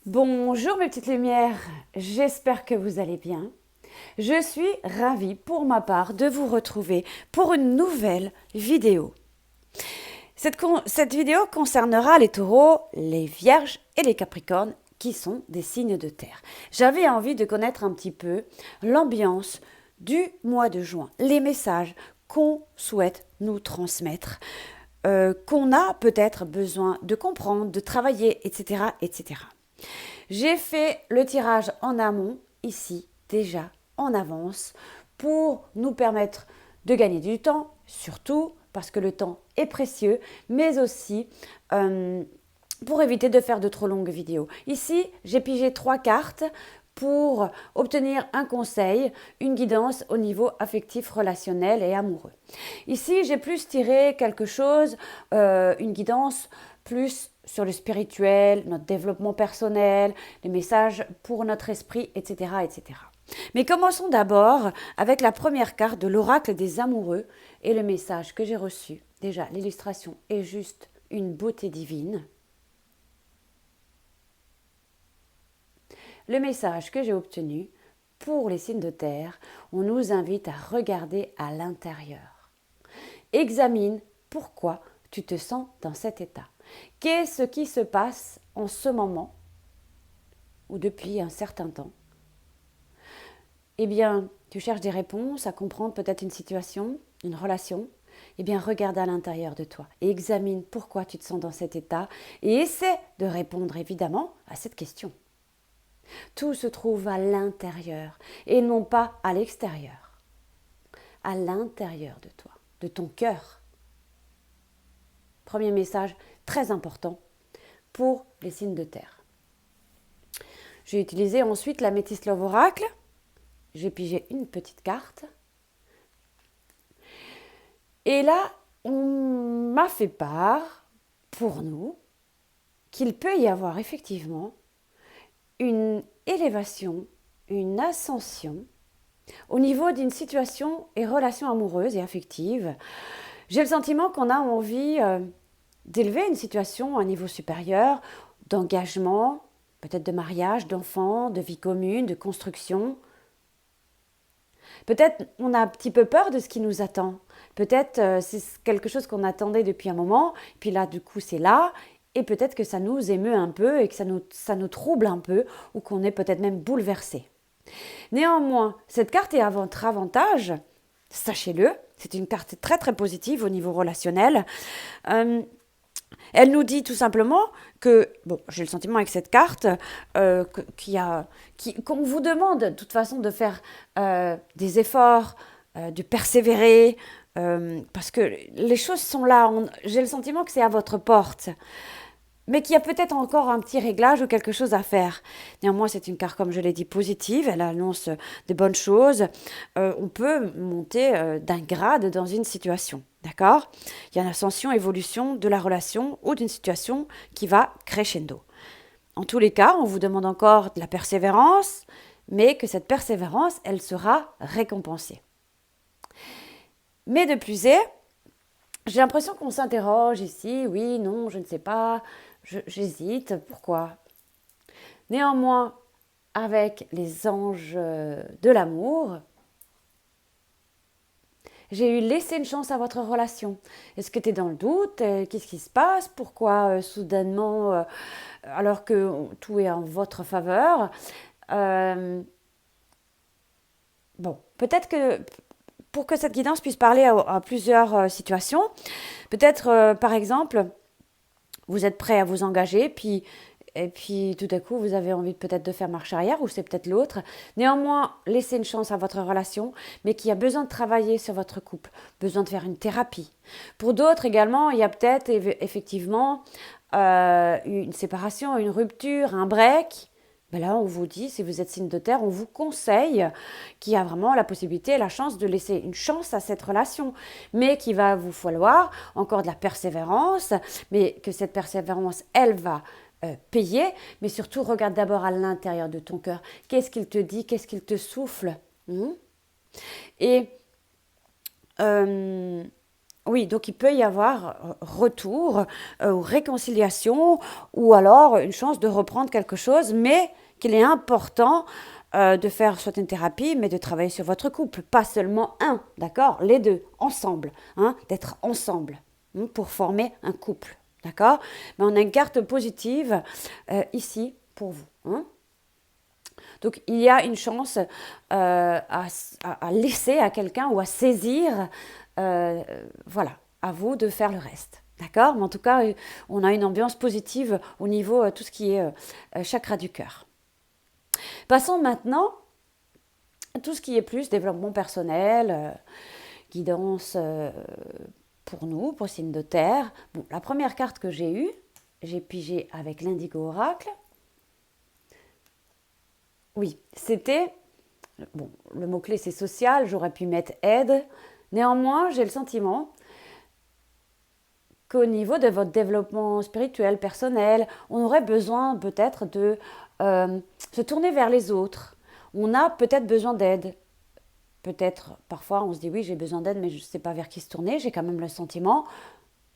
Bonjour mes petites lumières, j'espère que vous allez bien. Je suis ravie pour ma part de vous retrouver pour une nouvelle vidéo. Cette vidéo concernera les taureaux, les vierges et les capricornes qui sont des signes de terre. J'avais envie de connaître un petit peu l'ambiance du mois de juin, les messages qu'on souhaite nous transmettre, qu'on a peut-être besoin de comprendre, de travailler, etc., etc. J'ai fait le tirage en amont, ici, déjà, en avance, pour nous permettre de gagner du temps, surtout parce que le temps est précieux, mais aussi pour éviter de faire de trop longues vidéos. Ici, j'ai pigé 3 cartes pour obtenir un conseil, une guidance au niveau affectif, relationnel et amoureux. Ici, j'ai plus tiré quelque chose, une guidance plus sur le spirituel, notre développement personnel, les messages pour notre esprit, etc., etc. Mais commençons d'abord avec la première carte de l'oracle des amoureux et le message que j'ai reçu. Déjà, l'illustration est juste une beauté divine. Le message que j'ai obtenu pour les signes de terre, on nous invite à regarder à l'intérieur. Examine pourquoi tu te sens dans cet état. Qu'est-ce qui se passe en ce moment ou depuis un certain temps? Eh bien, tu cherches des réponses à comprendre peut-être une situation, une relation. Eh bien, regarde à l'intérieur de toi et examine pourquoi tu te sens dans cet état et essaie de répondre évidemment à cette question. Tout se trouve à l'intérieur et non pas à l'extérieur. À l'intérieur de toi, de ton cœur. Premier message très important pour les signes de terre. J'ai utilisé ensuite la Métis Love Oracle. J'ai pigé une petite carte. Et là, on m'a fait part, pour nous, qu'il peut y avoir effectivement une élévation, une ascension au niveau d'une situation et relation amoureuse et affective. J'ai le sentiment qu'on a envie d'élever une situation à un niveau supérieur, d'engagement, peut-être de mariage, d'enfants, de vie commune, de construction. Peut-être on a un petit peu peur de ce qui nous attend. Peut-être c'est quelque chose qu'on attendait depuis un moment, puis là du coup c'est là, et peut-être que ça nous émeut un peu et que ça nous trouble un peu, ou qu'on est peut-être même bouleversé. Néanmoins, cette carte est à votre avantage, sachez-le, c'est une carte très très positive au niveau relationnel. Elle nous dit tout simplement que, bon, j'ai le sentiment avec cette carte, qu'on vous demande de toute façon de faire des efforts, de persévérer, parce que les choses sont là. J'ai le sentiment que c'est à votre porte, mais qu'il y a peut-être encore un petit réglage ou quelque chose à faire. Néanmoins, c'est une carte, comme je l'ai dit, positive. Elle annonce de bonnes choses. On peut monter d'un grade dans une situation. D'accord? Il y a une ascension, évolution de la relation ou d'une situation qui va crescendo. En tous les cas, on vous demande encore de la persévérance, mais que cette persévérance, elle sera récompensée. Mais de plus est, j'ai l'impression qu'on s'interroge ici, oui, non, je ne sais pas, j'hésite, pourquoi? Néanmoins, avec les anges de l'amour, j'ai eu laissé une chance à votre relation. Est-ce que tu es dans le doute? Qu'est-ce qui se passe? Pourquoi soudainement, alors que tout est en votre faveur? Bon, peut-être que pour que cette guidance puisse parler à plusieurs situations, peut-être par exemple, vous êtes prêt à vous engager, et puis tout à coup vous avez envie peut-être de faire marche arrière, ou c'est peut-être l'autre. Néanmoins, laissez une chance à votre relation, mais qui a besoin de travailler sur votre couple, besoin de faire une thérapie. Pour d'autres également, il y a peut-être effectivement une séparation, une rupture, un break. Ben là, on vous dit, si vous êtes signe de terre, on vous conseille qu'il y a vraiment la possibilité, la chance de laisser une chance à cette relation, mais qu'il va vous falloir encore de la persévérance, mais que cette persévérance, elle va payer, mais surtout, regarde d'abord à l'intérieur de ton cœur. Qu'est-ce qu'il te dit? Qu'est-ce qu'il te souffle? Et Oui, donc il peut y avoir retour ou réconciliation ou alors une chance de reprendre quelque chose, mais qu'il est important de faire soit une thérapie, mais de travailler sur votre couple, pas seulement un, d'accord? Les deux, ensemble, hein, d'être ensemble pour former un couple, d'accord? Mais on a une carte positive ici pour vous. Hein. Donc il y a une chance à laisser à quelqu'un ou à saisir, euh, voilà, à vous de faire le reste. D'accord? Mais en tout cas, on a une ambiance positive au niveau tout ce qui est chakra du cœur. Passons maintenant à tout ce qui est plus développement personnel, guidance pour nous, pour signe de terre. Bon, la première carte que j'ai eue, j'ai pigé avec l'Indigo Oracle. Oui, c'était, bon, le mot-clé c'est social, j'aurais pu mettre aide. Néanmoins, j'ai le sentiment qu'au niveau de votre développement spirituel, personnel, on aurait besoin peut-être de se tourner vers les autres. On a peut-être besoin d'aide. Peut-être, parfois, on se dit oui, j'ai besoin d'aide, mais je ne sais pas vers qui se tourner. J'ai quand même le sentiment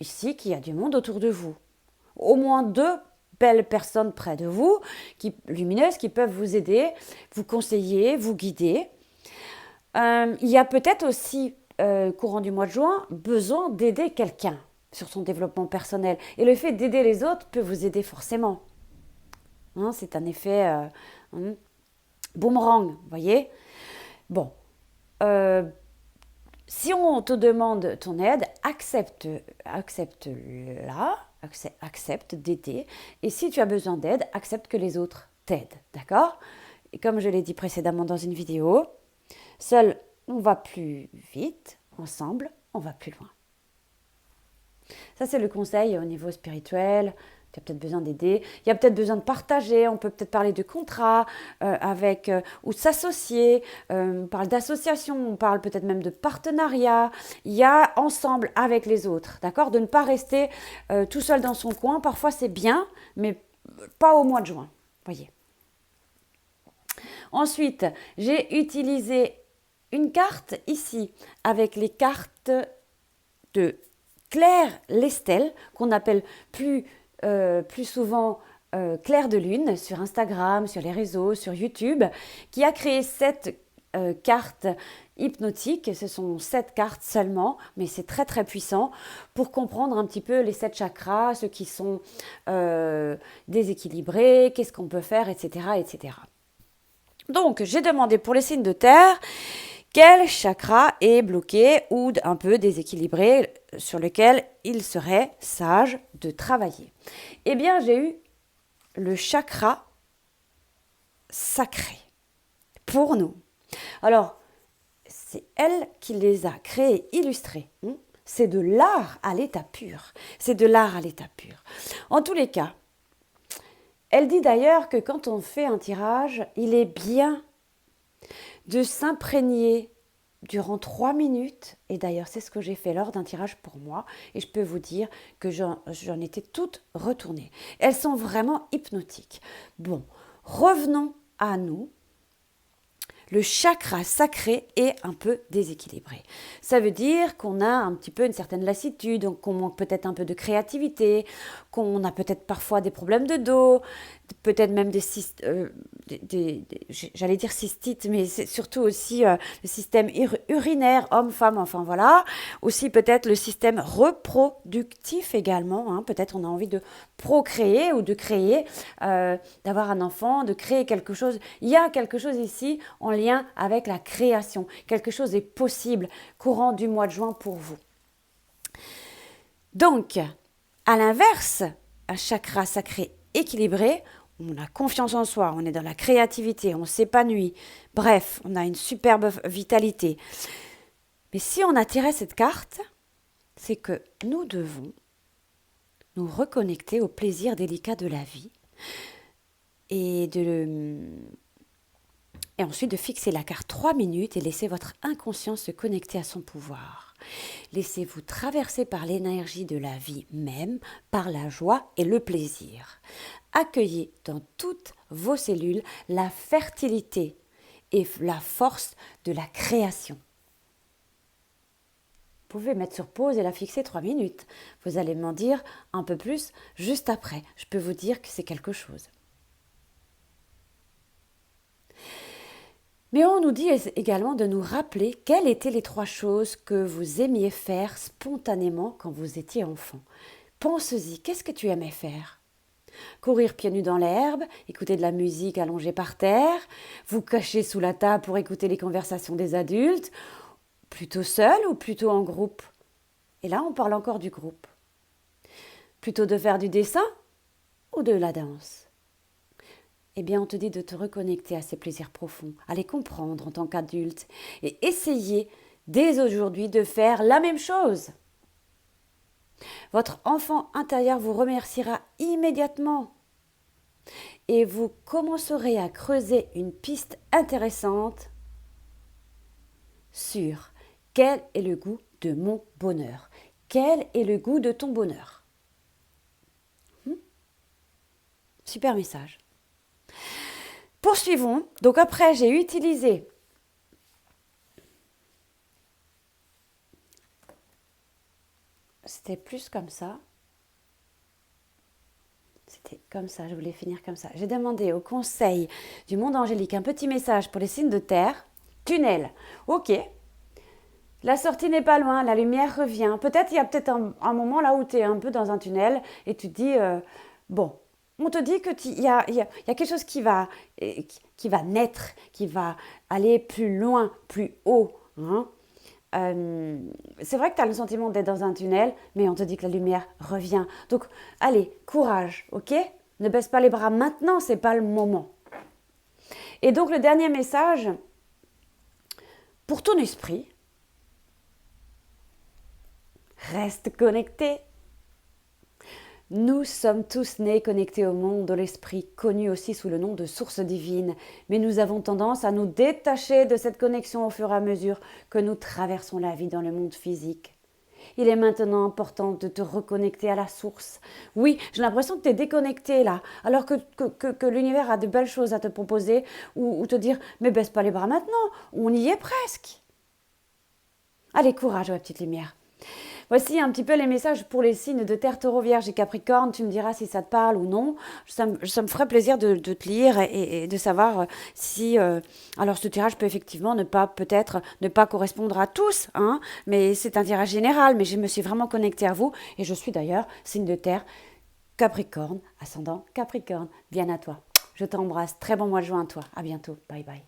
ici qu'il y a du monde autour de vous. Au moins deux belles personnes près de vous, lumineuses, qui peuvent vous aider, vous conseiller, vous guider. Il y a peut-être aussi, courant du mois de juin, besoin d'aider quelqu'un sur son développement personnel. Et le fait d'aider les autres peut vous aider forcément. Hein, c'est un effet boomerang, vous voyez. Bon, si on te demande ton aide, accepte d'aider. Et si tu as besoin d'aide, accepte que les autres t'aident, d'accord? Et comme je l'ai dit précédemment dans une vidéo, seul on va plus vite, ensemble on va plus loin. Ça c'est le conseil au niveau spirituel. Tu as peut-être besoin d'aider, il y a peut-être besoin de partager, on peut peut-être parler de contrat ou de s'associer, on parle d'association, on parle peut-être même de partenariat, il y a ensemble avec les autres, d'accord? De ne pas rester tout seul dans son coin, parfois c'est bien, mais pas au mois de juin, voyez. Ensuite, j'ai utilisé une carte ici avec les cartes de Claire Lestel, qu'on appelle plus souvent Claire de Lune sur Instagram, sur les réseaux, sur YouTube, qui a créé cette carte hypnotique. Ce sont 7 cartes seulement, mais c'est très très puissant pour comprendre un petit peu les 7 chakras, ceux qui sont déséquilibrés, qu'est-ce qu'on peut faire, etc., etc. Donc, j'ai demandé pour les signes de terre quel chakra est bloqué ou un peu déséquilibré sur lequel il serait sage de travailler. Eh bien, j'ai eu le chakra sacré pour nous. Alors, c'est elle qui les a créés, illustrés. C'est de l'art à l'état pur. C'est de l'art à l'état pur. En tous les cas, elle dit d'ailleurs que quand on fait un tirage, il est bien de s'imprégner durant 3 minutes, et d'ailleurs c'est ce que j'ai fait lors d'un tirage pour moi, et je peux vous dire que j'en étais toute retournée. Elles sont vraiment hypnotiques. Bon, revenons à nous. Le chakra sacré est un peu déséquilibré. Ça veut dire qu'on a un petit peu une certaine lassitude, qu'on manque peut-être un peu de créativité, qu'on a peut-être parfois des problèmes de dos, peut-être même j'allais dire cystites, mais c'est surtout aussi le système urinaire, homme-femme, enfin voilà. Aussi peut-être le système reproductif également. Hein. Peut-être on a envie de procréer ou de créer, d'avoir un enfant, de créer quelque chose. Il y a quelque chose ici en lien avec la création. Quelque chose est possible courant du mois de juin pour vous. Donc, à l'inverse, un chakra sacré équilibré, on a confiance en soi, on est dans la créativité, on s'épanouit. Bref, on a une superbe vitalité. Mais si on a tiré cette carte, c'est que nous devons nous reconnecter au plaisir délicat de la vie et ensuite de fixer la carte 3 minutes et laisser votre inconscient se connecter à son pouvoir. Laissez-vous traverser par l'énergie de la vie même, par la joie et le plaisir. Accueillez dans toutes vos cellules la fertilité et la force de la création. pouvez mettre sur pause et la fixer 3 minutes. Vous allez m'en dire un peu plus juste après. Je peux vous dire que c'est quelque chose. Mais on nous dit également de nous rappeler quelles étaient les 3 choses que vous aimiez faire spontanément quand vous étiez enfant. Pense-y, qu'est-ce que tu aimais faire? Courir pieds nus dans l'herbe, écouter de la musique allongée par terre, vous cacher sous la table pour écouter les conversations des adultes, plutôt seul ou plutôt en groupe? Et là, on parle encore du groupe. Plutôt de faire du dessin ou de la danse? Eh bien, on te dit de te reconnecter à ces plaisirs profonds, à les comprendre en tant qu'adulte et essayer dès aujourd'hui de faire la même chose. Votre enfant intérieur vous remerciera immédiatement et vous commencerez à creuser une piste intéressante sur quel est le goût de mon bonheur, quel est le goût de ton bonheur. Super message. Poursuivons. Donc après, j'ai utilisé c'était plus comme ça. C'était comme ça, je voulais finir comme ça. J'ai demandé au conseil du monde angélique un petit message pour les signes de terre. Tunnel. Ok. La sortie n'est pas loin, la lumière revient. Peut-être il y a peut-être un moment là où tu es un peu dans un tunnel et tu te dis, bon, on te dit qu'il y a quelque chose qui va naître, qui va aller plus loin, plus haut. Hein. C'est vrai que tu as le sentiment d'être dans un tunnel, mais on te dit que la lumière revient. Donc, allez, courage, ok? Ne baisse pas les bras maintenant, c'est pas le moment. Et donc, le dernier message, pour ton esprit, reste connecté. Nous sommes tous nés connectés au monde de l'esprit, connu aussi sous le nom de source divine, mais nous avons tendance à nous détacher de cette connexion au fur et à mesure que nous traversons la vie dans le monde physique. Il est maintenant important de te reconnecter à la source. Oui, j'ai l'impression que tu es déconnecté là, alors que l'univers a de belles choses à te proposer ou te dire « mais baisse pas les bras maintenant, on y est presque ». Allez, courage, ma petite lumière. Voici un petit peu les messages pour les signes de terre, taureau, vierge et capricorne. Tu me diras si ça te parle ou non. Ça me ferait plaisir de te lire et de savoir si... alors ce tirage peut effectivement peut-être ne pas correspondre à tous, hein, mais c'est un tirage général. Mais je me suis vraiment connectée à vous et je suis d'ailleurs signe de terre, capricorne, ascendant capricorne. Bien à toi. Je t'embrasse. Très bon mois de juin à toi. À bientôt. Bye bye.